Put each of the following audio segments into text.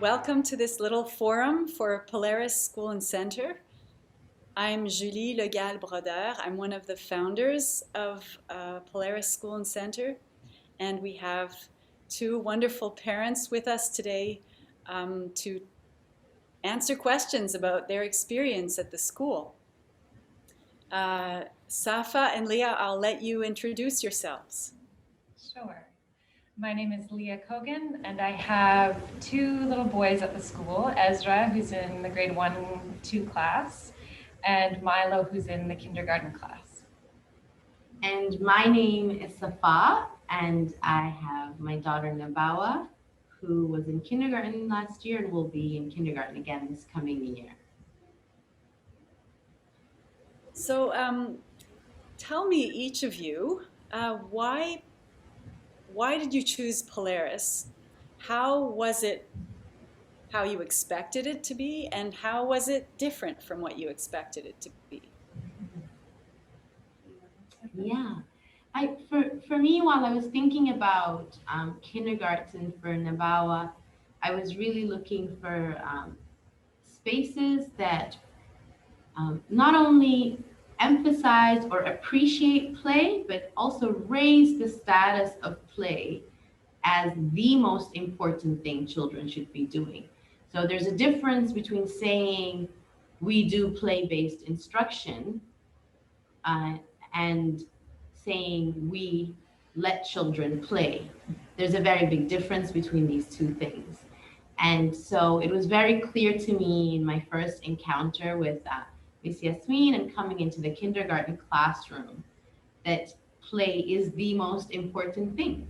Welcome to this little forum for Polaris School and Centre. I'm Julie Legal-Brodeur. I'm one of the founders of Polaris School and Centre, and we have two wonderful parents with us today to answer questions about their experience at the school. Safa and Leah, I'll let you introduce yourselves. Sure. My name is Leah Kogan, and I have two little boys at the school, Ezra, who's in the grade 1-2 class, and Milo, who's in the kindergarten class. And my name is Safa, and I have my daughter Nabawa, who was in kindergarten last year and will be in kindergarten again this coming year. So tell me, each of you, why did you choose Polaris? How was it how you expected it to be, and how was it different from what you expected it to be? Yeah, for me, while I was thinking about kindergarten for Nabawa, I was really looking for spaces that not only emphasize or appreciate play, but also raise the status of play as the most important thing children should be doing. So there's a difference between saying we do play-based instruction and saying we let children play. There's a very big difference between these two things. And so it was very clear to me in my first encounter with Miss Yasmin and coming into the kindergarten classroom that play is the most important thing.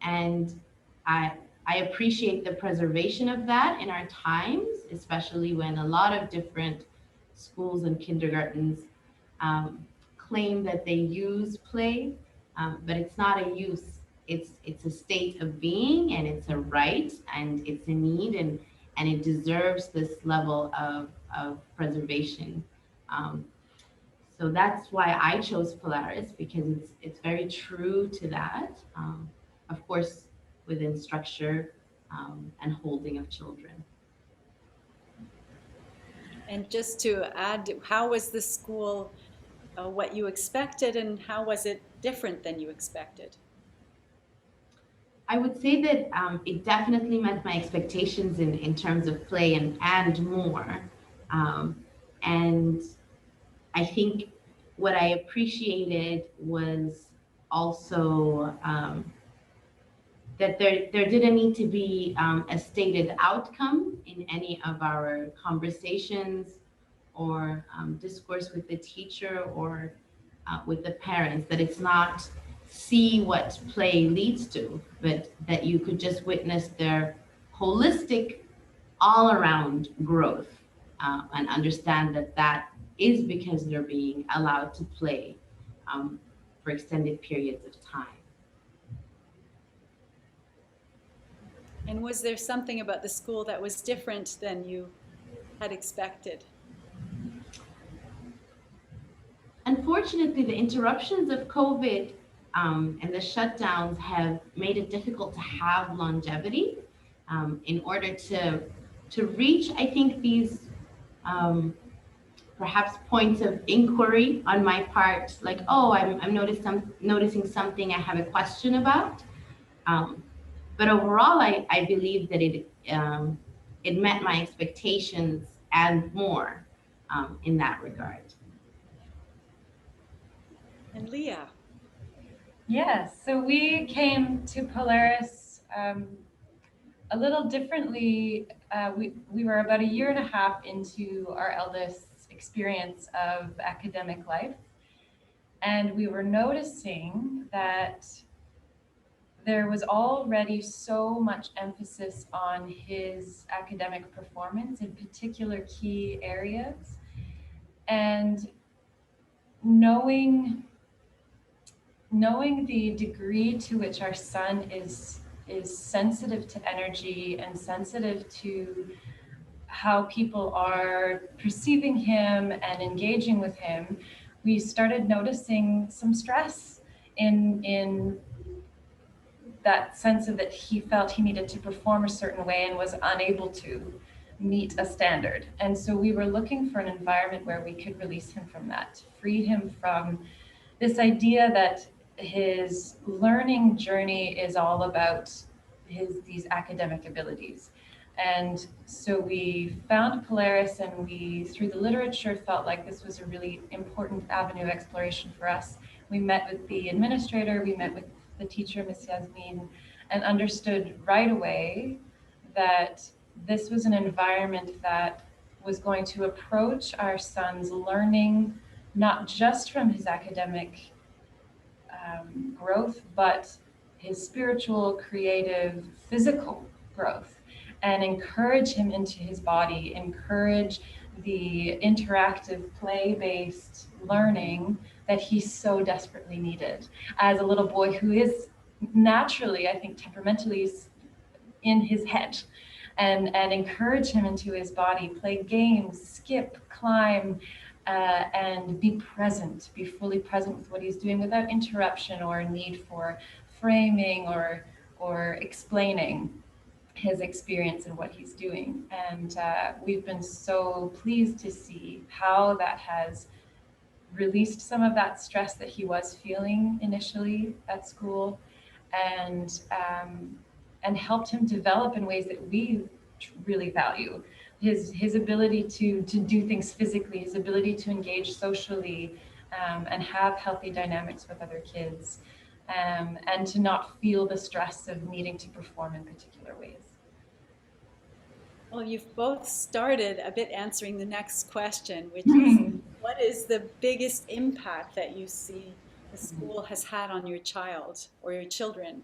And I appreciate the preservation of that in our times, especially when a lot of different schools and kindergartens claim that they use play, but it's not a use. It's a state of being, and it's a right, and it's a need, and it deserves this level of preservation. So that's why I chose Polaris, because it's very true to that. Of course, within structure and holding of children. And just to add, how was the school what you expected, and how was it different than you expected? I would say that it definitely met my expectations in terms of play and more. And I think what I appreciated was also that there didn't need to be a stated outcome in any of our conversations or discourse with the teacher or with the parents, that it's not see what play leads to, but that you could just witness their holistic all around growth and understand that that is because they're being allowed to play for extended periods of time. And was there something about the school that was different than you had expected? Unfortunately, the interruptions of COVID and the shutdowns have made it difficult to have longevity in order to reach, I think, these perhaps points of inquiry on my part, like, oh, I'm noticing something I have a question about. But overall, I believe that it met my expectations and more in that regard. And Leah? Yes, so we came to Polaris a little differently. We were about 1.5 years into our eldest's experience of academic life, and we were noticing that there was already so much emphasis on his academic performance in particular key areas, and knowing the degree to which our son is sensitive to energy and sensitive to how people are perceiving him and engaging with him, we started noticing some stress in that sense of that he felt he needed to perform a certain way and was unable to meet a standard. And so we were looking for an environment where we could release him from that, free him from this idea that his learning journey is all about these academic abilities. And so we found Polaris, and we, through the literature, felt like this was a really important avenue of exploration for us. We met with the administrator, we met with the teacher, Miss Yasmin, and understood right away that this was an environment that was going to approach our son's learning not just from his academic growth, but his spiritual, creative, physical growth, and encourage him into his body, encourage the interactive, play-based learning that he so desperately needed as a little boy who is naturally, I think, temperamentally in his head. And encourage him into his body, play games, skip, climb, and be present, be fully present with what he's doing without interruption or a need for framing or explaining his experience and what he's doing. And we've been so pleased to see how that has released some of that stress that he was feeling initially at school, and helped him develop in ways that we really value. His ability to do things physically, his ability to engage socially, and have healthy dynamics with other kids, and to not feel the stress of needing to perform in particular ways. Well, you've both started a bit answering the next question, which is, what is the biggest impact that you see the school has had on your child or your children?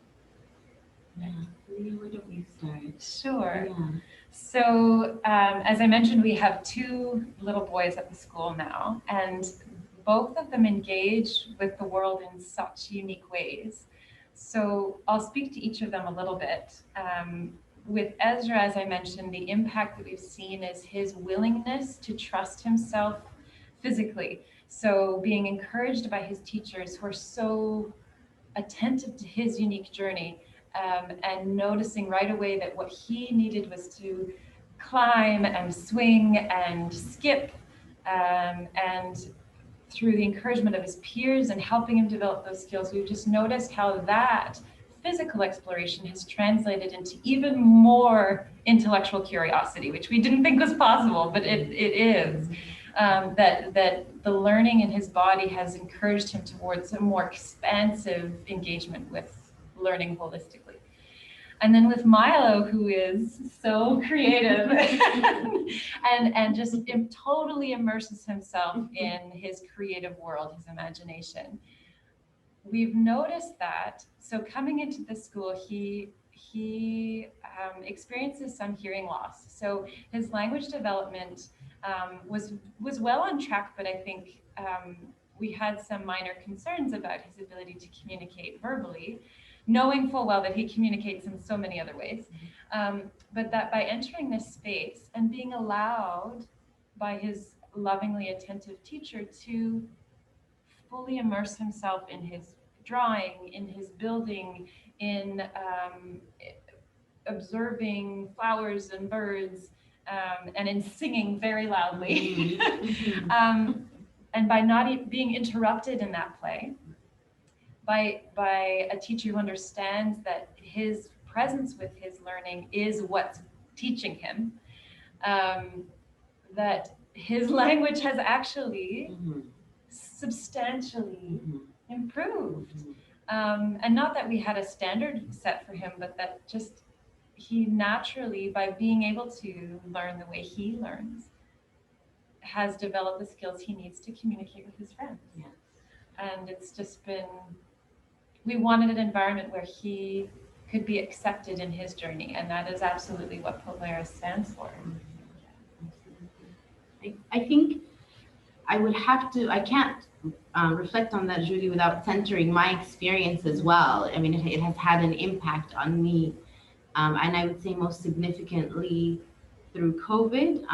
Yeah. Leah, where do we start? Sure. Yeah. So, as I mentioned, we have 2 little boys at the school now, and both of them engage with the world in such unique ways. So I'll speak to each of them a little bit. With Ezra, as I mentioned, the impact that we've seen is his willingness to trust himself physically. So being encouraged by his teachers who are so attentive to his unique journey, and noticing right away that what he needed was to climb and swing and skip, and through the encouragement of his peers and helping him develop those skills, we've just noticed how that physical exploration has translated into even more intellectual curiosity, which we didn't think was possible, but it is. That the learning in his body has encouraged him towards a more expansive engagement with learning holistically. And then with Milo, who is so creative and just totally immerses himself in his creative world, his imagination. We've noticed that, so coming into the school, he experiences some hearing loss. So his language development was well on track, but I think we had some minor concerns about his ability to communicate verbally, knowing full well that he communicates in so many other ways. But that by entering this space and being allowed by his lovingly attentive teacher to fully immerse himself in his drawing, in his building, in observing flowers and birds, and in singing very loudly. And by not being interrupted in that play, by a teacher who understands that his presence with his learning is what's teaching him, that his language has actually substantially improved. And not that we had a standard set for him, but that just he naturally, by being able to learn the way he learns, has developed the skills he needs to communicate with his friends. Yeah. And it's just been, we wanted an environment where he could be accepted in his journey, and that is absolutely what Polaris stands for. I think I would have to, I can't reflect on that, Julie, without centering my experience as well. I mean, it has had an impact on me. And I would say most significantly through COVID.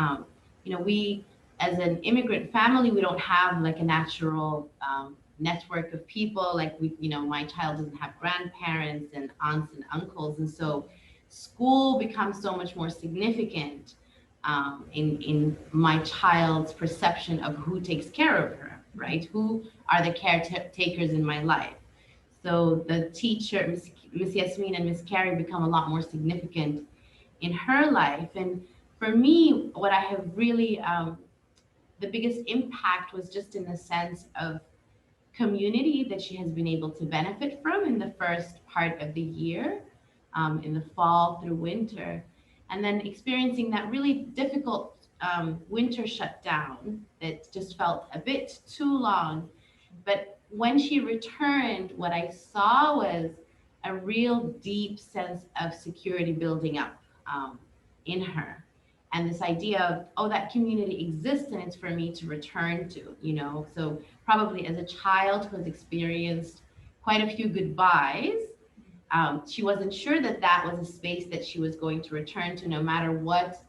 You know, we, as an immigrant family, we don't have like a natural network of people. Like my child doesn't have grandparents and aunts and uncles, and so school becomes so much more significant in my child's perception of who takes care of her, right? Who are the caretakers in my life? So the teacher, Miss Yasmin and Miss Carrie, become a lot more significant in her life. And for me, what I have really, the biggest impact was just in the sense of community that she has been able to benefit from in the first part of the year, in the fall through winter, and then experiencing that really difficult winter shutdown that just felt a bit too long. But when she returned, what I saw was a real deep sense of security building up in her. And this idea of, oh, that community exists and it's for me to return to. So probably as a child who has experienced quite a few goodbyes, she wasn't sure that that was a space that she was going to return to, no matter what,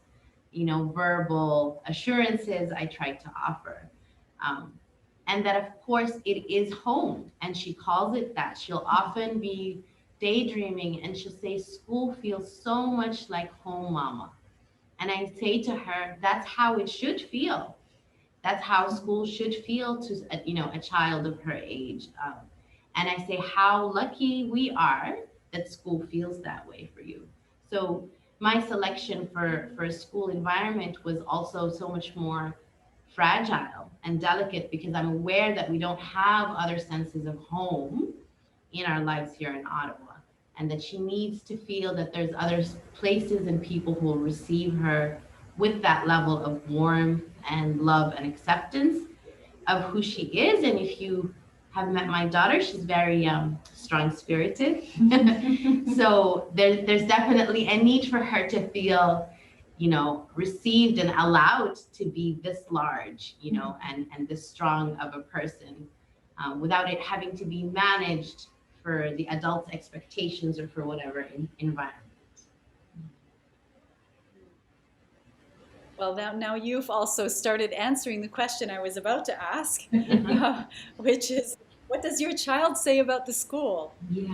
verbal assurances I tried to offer. And that, of course, it is home, and she calls it that. She'll often be daydreaming and she'll say, school feels so much like home, mama. And I say to her, that's how it should feel. That's how school should feel to a child of her age. And I say how lucky we are that school feels that way for you. So my selection for a school environment was also so much more fragile and delicate, because I'm aware that we don't have other senses of home in our lives here in Ottawa, and that she needs to feel that there's other places and people who will receive her with that level of warmth and love and acceptance of who she is. And if you have met my daughter, she's very strong-spirited. So there's definitely a need for her to feel, received and allowed to be this large, and this strong of a person, without it having to be managed for the adults' expectations or for whatever environment. Well, now you've also started answering the question I was about to ask, which is, what does your child say about the school? Yes.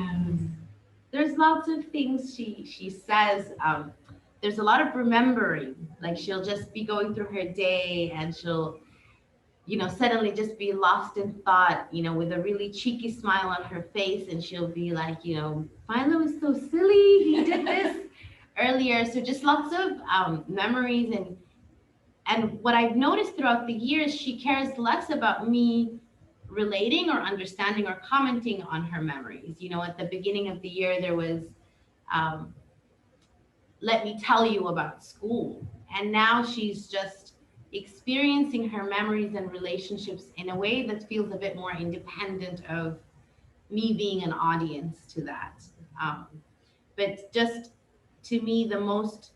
There's lots of things she says. There's a lot of remembering. Like, she'll just be going through her day and she'll, suddenly just be lost in thought, with a really cheeky smile on her face, and she'll be like, Philo is so silly. He did this earlier. So just lots of memories. And what I've noticed throughout the years, she cares less about me relating or understanding or commenting on her memories. At the beginning of the year, there was, let me tell you about school. And now she's just experiencing her memories and relationships in a way that feels a bit more independent of me being an audience to that. But just, to me, the most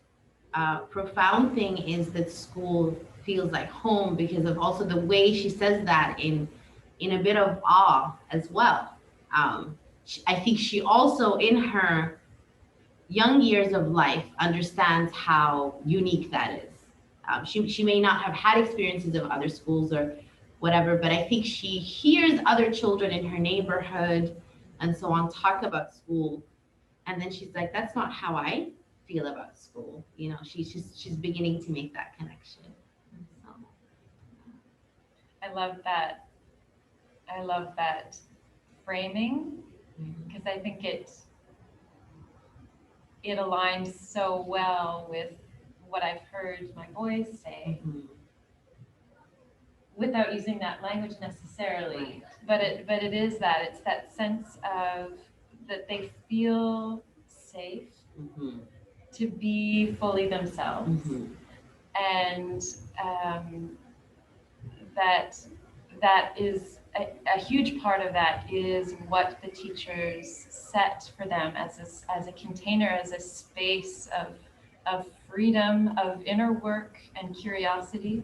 profound thing is that school feels like home, because of also the way she says that in a bit of awe as well. I think she also, in her young years of life, understands how unique that is. She may not have had experiences of other schools or whatever, but I think she hears other children in her neighborhood and so on talk about school, and then she's like, that's not how I feel about school. She's beginning to make that connection. So. I love that. I love that framing, because I think it aligns so well with what I've heard my boys say, without using that language necessarily. Right. But it is that, it's that sense of that they feel safe to be fully themselves, and that is a huge part of that is what the teachers set for them as a container, as a space of freedom, of inner work and curiosity.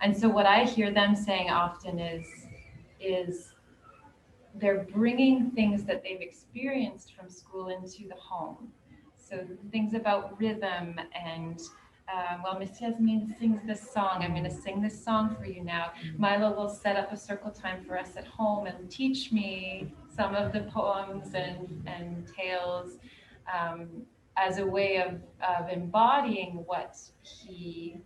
And so what I hear them saying often is they're bringing things that they've experienced from school into the home. So things about rhythm and while Miss Yasmin sings this song, I'm going to sing this song for you now. Milo will set up a circle time for us at home and teach me some of the poems and tales as a way of embodying what he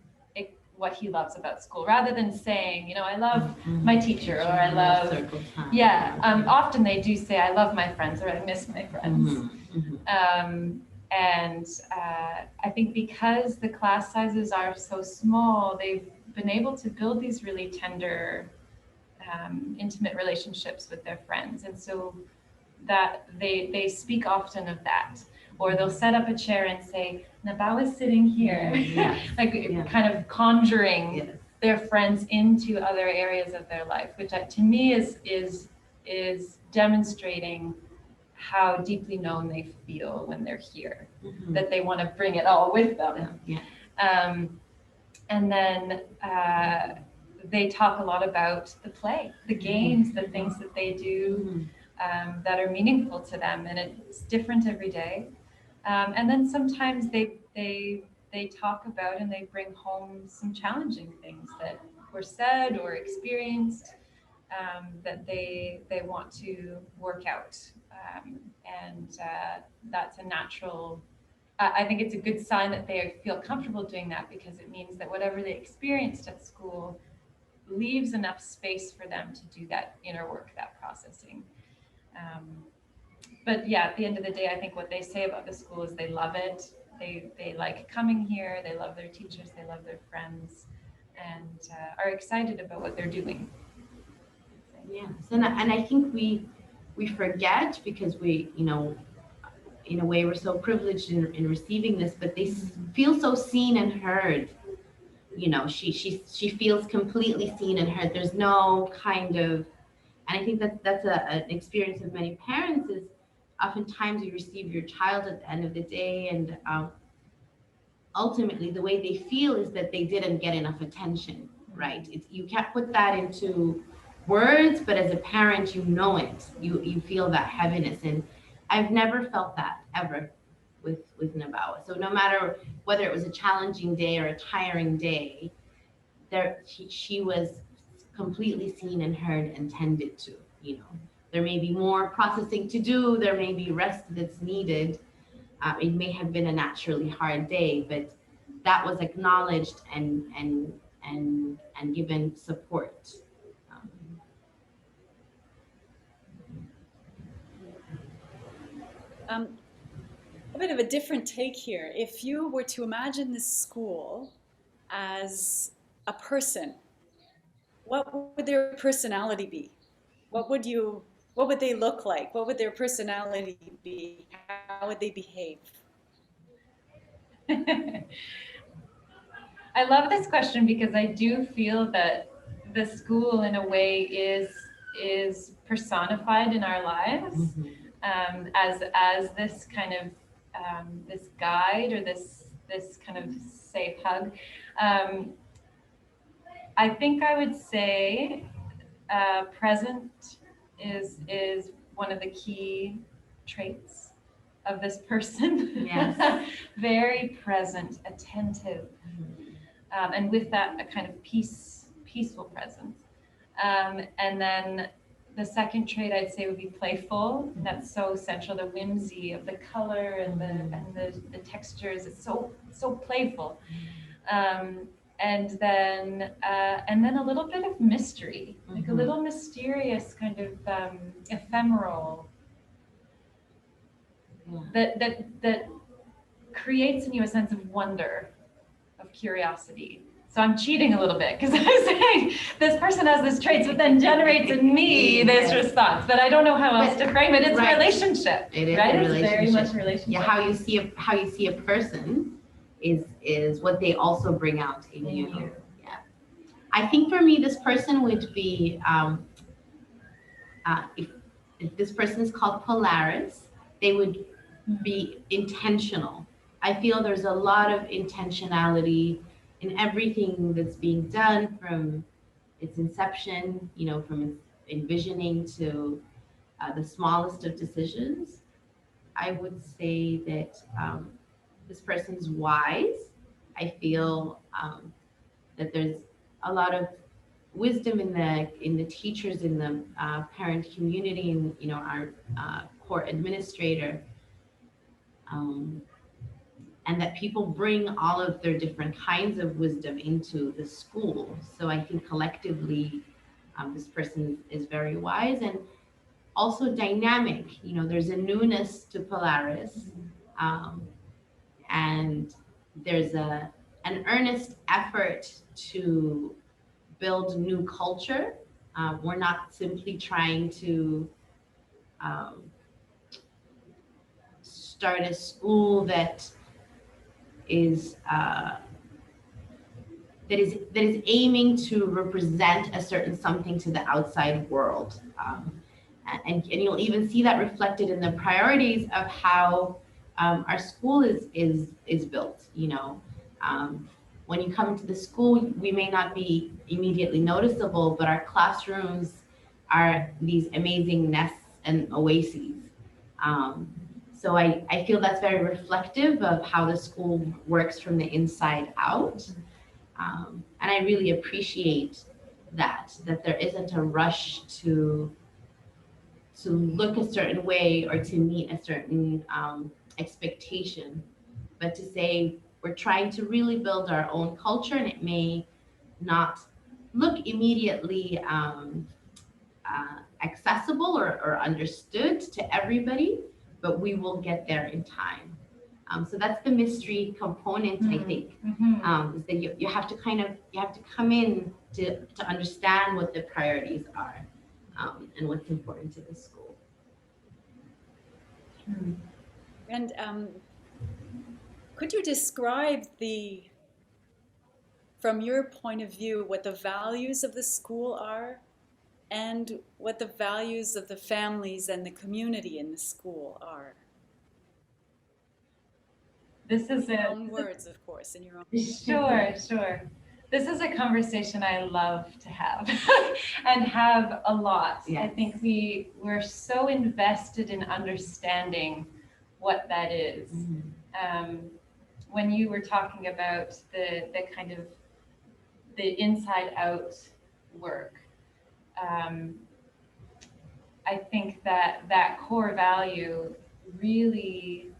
loves about school, rather than saying, you know, I love my teacher, or I love circle time. Yeah, often they do say, I love my friends, or I miss my friends. And I think because the class sizes are so small, they've been able to build these really tender, intimate relationships with their friends. And so that they speak often of that. Or they'll set up a chair and say, Nabao is sitting here, kind of conjuring their friends into other areas of their life, which to me is demonstrating how deeply known they feel when they're here, that they want to bring it all with them. And then they talk a lot about the play, the games, the things that they do that are meaningful to them, and it's different every day. And then sometimes they talk about and they bring home some challenging things that were said or experienced that they want to work out. And that's a natural, I think it's a good sign that they feel comfortable doing that, because it means that whatever they experienced at school leaves enough space for them to do that inner work, that processing. But yeah, at the end of the day, I think what they say about the school is they love it. They like coming here. They love their teachers. They love their friends, and are excited about what they're doing. Yes, and I think we forget, because we, you know, in a way we're so privileged in receiving this, but they feel so seen and heard. You know, she feels completely seen and heard. There's no kind of, and I think that's an experience of many parents, is oftentimes you receive your child at the end of the day, and ultimately the way they feel is that they didn't get enough attention, right? You can't put that into words, but as a parent, you know it. You feel that heaviness, and I've never felt that ever with Nabawa. So no matter whether it was a challenging day or a tiring day, she was completely seen and heard and tended to. You know, there may be more processing to do, there may be rest that's needed. It may have been a naturally hard day, but that was acknowledged and given support. A bit of a different take here. If you were to imagine this school as a person, what would their personality be? What would they look like? What would their personality be? How would they behave? I love this question, because I do feel that the school in a way is personified in our lives, as this kind of this guide, or this kind of safe hug. I think I would say present is one of the key traits of this person. Yes. Very present, attentive, and with that a kind of peaceful presence. And then the second trait I'd say would be playful. That's so central. The whimsy of the color and the textures. It's so playful. And then a little bit of mystery, like a little mysterious kind of ephemeral. That creates in you a sense of wonder, of curiosity. So I'm cheating a little bit, because I'm saying this person has this trait, but then generates in me this response. But I don't know how else to frame it. It's a relationship. It is right? A relationship. It's very much a relationship. Yeah, how you see a person is what they also bring out in you. Yeah. I think for me, this person would be if this person is called Polaris, they would be intentional. I feel there's a lot of intentionality in everything that's being done, from its inception, you know, from its envisioning to the smallest of decisions. I would say that this person's wise. I feel that there's a lot of wisdom in the teachers, in the parent community, and our core administrator, and that people bring all of their different kinds of wisdom into the school. So I think collectively, this person is very wise and also dynamic. There's a newness to Polaris, and there's an earnest effort to build new culture. We're not simply trying to start a school that is aiming to represent a certain something to the outside world, and you'll even see that reflected in the priorities of how our school is built. When you come to the school, we may not be immediately noticeable, but our classrooms are these amazing nests and oases. So I feel that's very reflective of how the school works from the inside out. And I really appreciate that there isn't a rush to look a certain way or to meet a certain expectation, but to say we're trying to really build our own culture, and it may not look immediately accessible or understood to everybody, but we will get there in time. So that's the mystery component, I think, is that you have to come in to understand what the priorities are, and what's important to the school. And could you describe from your point of view, what the values of the school are, and what the values of the families and the community in the school are? This is in your own words, of course, in your own. Sure. This is a conversation I love to have and have a lot. Yes. I think we're so invested in understanding what that is. When you were talking about the kind of the inside out work, I think that core value really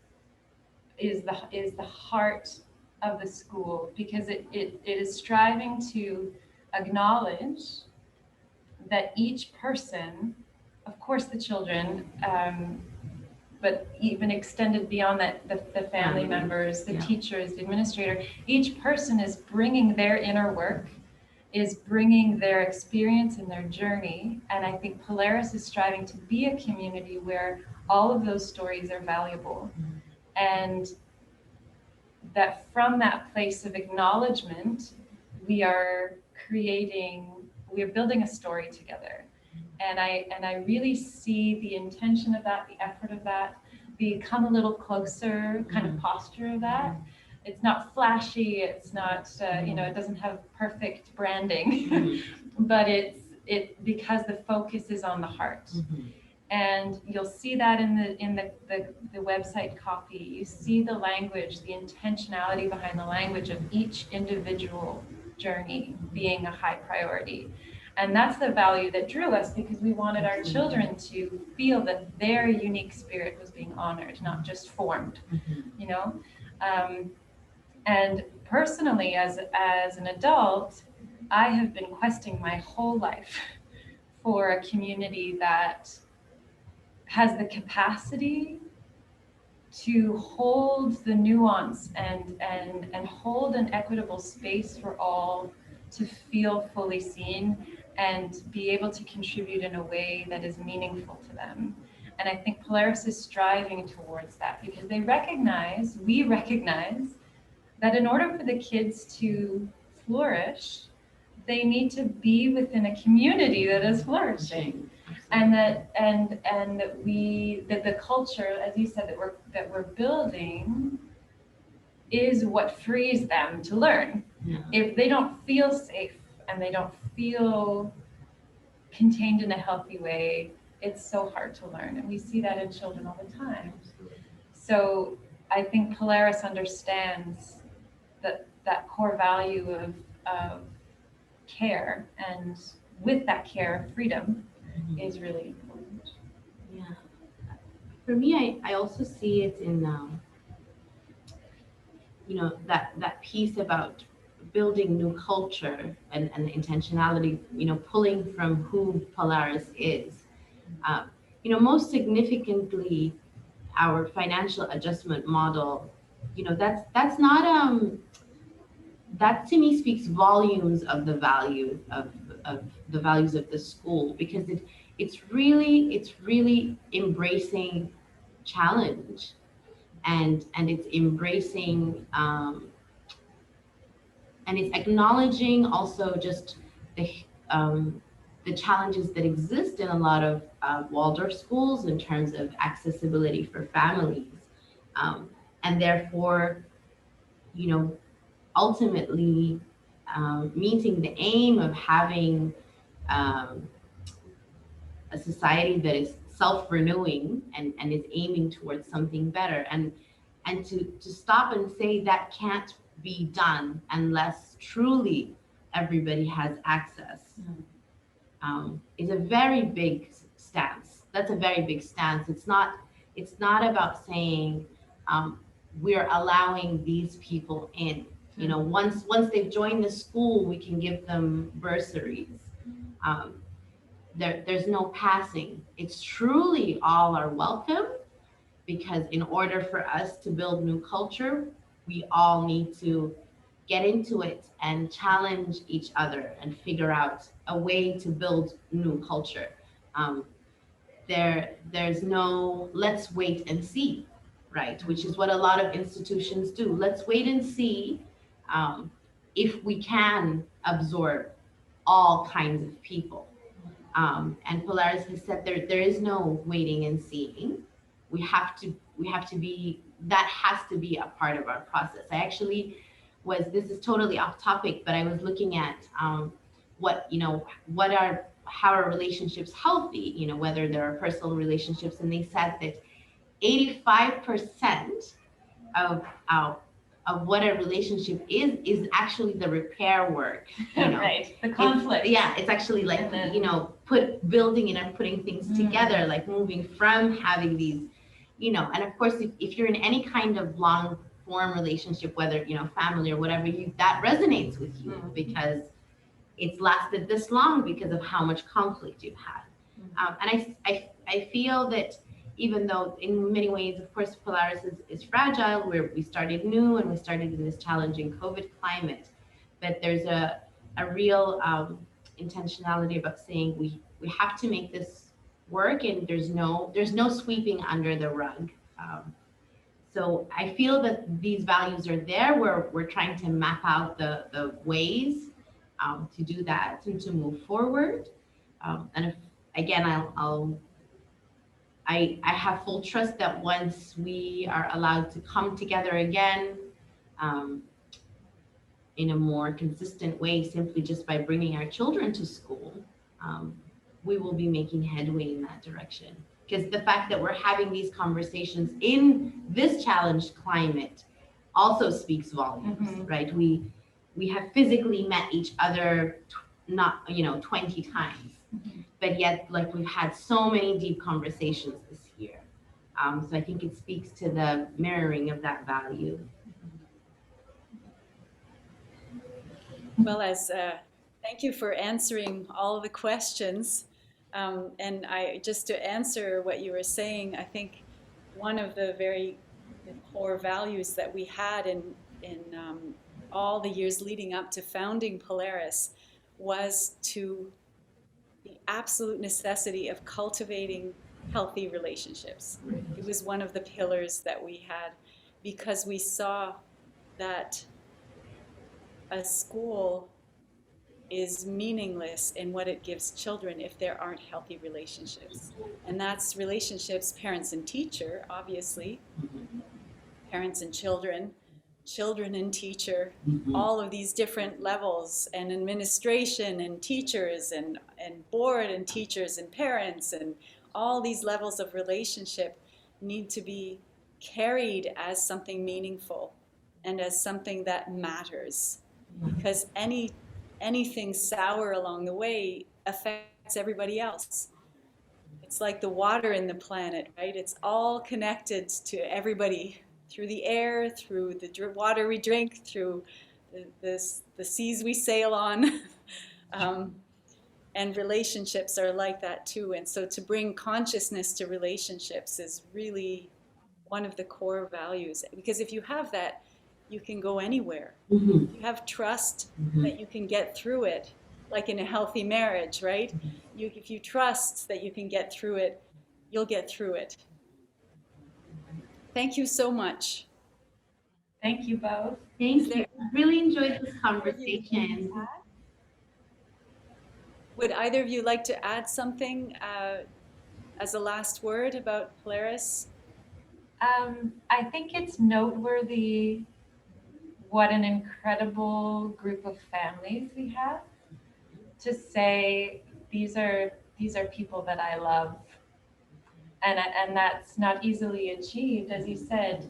is the heart of the school, because it is striving to acknowledge that each person, of course the children, but even extended beyond that, the family members, the teachers, the administrator, each person is bringing their inner work, is bringing their experience and their journey. And I think Polaris is striving to be a community where all of those stories are valuable. And that from that place of acknowledgement, we are building a story together. And I really see the intention of that, the effort of that, the come a little closer kind of posture of that. It's not flashy, it's not, it doesn't have perfect branding, but it's because the focus is on the heart. And you'll see that in the website copy. You see the language, the intentionality behind the language of each individual journey being a high priority. And that's the value that drew us, because we wanted our children to feel that their unique spirit was being honored, not just formed, And personally, as an adult, I have been questing my whole life for a community that has the capacity to hold the nuance and hold an equitable space for all to feel fully seen and be able to contribute in a way that is meaningful to them. And I think Polaris is striving towards that, because we recognize that in order for the kids to flourish, they need to be within a community that is flourishing. And that the culture, as you said, that we're building is what frees them to learn. If they don't feel safe and they don't feel contained in a healthy way, it's so hard to learn. And we see that in children all the time. So I think Polaris understands that that core value of care, and with that care, freedom is really important. Yeah. For me, I also see it in, that piece about building new culture and intentionality, pulling from who Polaris is. Most significantly, our financial adjustment model, that's not, that to me speaks volumes of the value of the values of the school, because it's really embracing challenge, and it's embracing, and it's acknowledging also just the challenges that exist in a lot of Waldorf schools in terms of accessibility for families, and therefore, you know, ultimately meeting the aim of having um, a society that is self-renewing and is aiming towards something better, and to stop and say that can't be done unless truly everybody has access, is a very big stance. That's a very big stance. It's not about saying we're allowing these people in. Once they've joined the school, we can give them bursaries. Um, there's no passing. It's truly all are welcome, because in order for us to build new culture, we all need to get into it and challenge each other and figure out a way to build new culture. Um, there's no let's wait and see, right? Which is what a lot of institutions do. Let's wait and see um, if we can absorb all kinds of people. And Polaris has said there is no waiting and seeing. We have to be, that has to be a part of our process. I actually this is totally off topic, but I was looking at how are relationships healthy, whether there are personal relationships, and they said that 85% of what a relationship is actually the repair work. Right, the conflict. It's actually like, building it and putting things together, like moving from having these, and of course, if you're in any kind of long form relationship, whether, family or whatever, that resonates with you because it's lasted this long because of how much conflict you've had. And I feel that even though in many ways, of course, Polaris is fragile, where we started new and we started in this challenging COVID climate, but there's a real intentionality about saying we have to make this work, and there's no sweeping under the rug. So I feel that these values are there, where we're trying to map out the ways to do that and to move forward. And if, again, I have full trust that once we are allowed to come together again in a more consistent way, simply just by bringing our children to school, we will be making headway in that direction. Because the fact that we're having these conversations in this challenged climate also speaks volumes, right? We have physically met each other not 20 times, but yet we've had so many deep conversations this year. So I think it speaks to the mirroring of that value. Well, thank you for answering all the questions. And just to answer what you were saying, I think one of the very core values that we had in all the years leading up to founding Polaris was the absolute necessity of cultivating healthy relationships. It was one of the pillars that we had, because we saw that a school is meaningless in what it gives children if there aren't healthy relationships. And that's relationships, parents and teacher, obviously, parents and children, children and teacher, all of these different levels, and administration and teachers and board and teachers and parents, and all these levels of relationship need to be carried as something meaningful. and as something that matters, because anything sour along the way affects everybody else. It's like the water in the planet, right? It's all connected to everybody through the air, through the water we drink, through the seas we sail on. And relationships are like that too. And so to bring consciousness to relationships is really one of the core values. Because if you have that, you can go anywhere. Mhm. If you have trust Mhm. that you can get through it, like in a healthy marriage, right? If you trust that you can get through it, you'll get through it. Thank you so much. Thank you both. Thank there- you. Really enjoyed this Would conversation. either of you like to add something as a last word about Polaris? I think it's noteworthy what an incredible group of families we have. To say these are people that I love, and that's not easily achieved, as you said.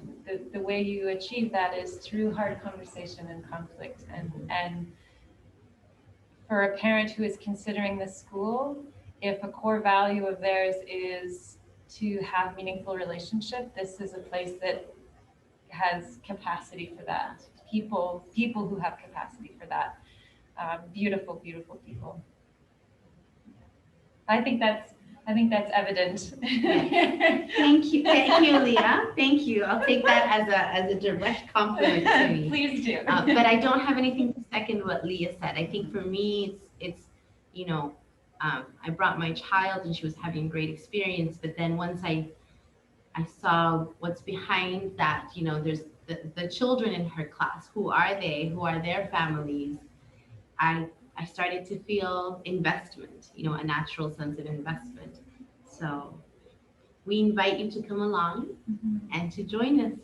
The way you achieve that is through hard conversation and conflict, and for a parent who is considering the school, if a core value of theirs is to have meaningful relationship, this is a place that has capacity for that. People who have capacity for that. Beautiful people. I think that's evident. Thank you, Leah. Thank you. I'll take that as a direct compliment to me. Please do. But I don't have anything to second what Leah said. I think for me, it's I brought my child and she was having a great experience. But then once I saw what's behind that, there's the children in her class. Who are they? Who are their families? I started to feel investment, a natural sense of investment. So we invite you to come along and to join us.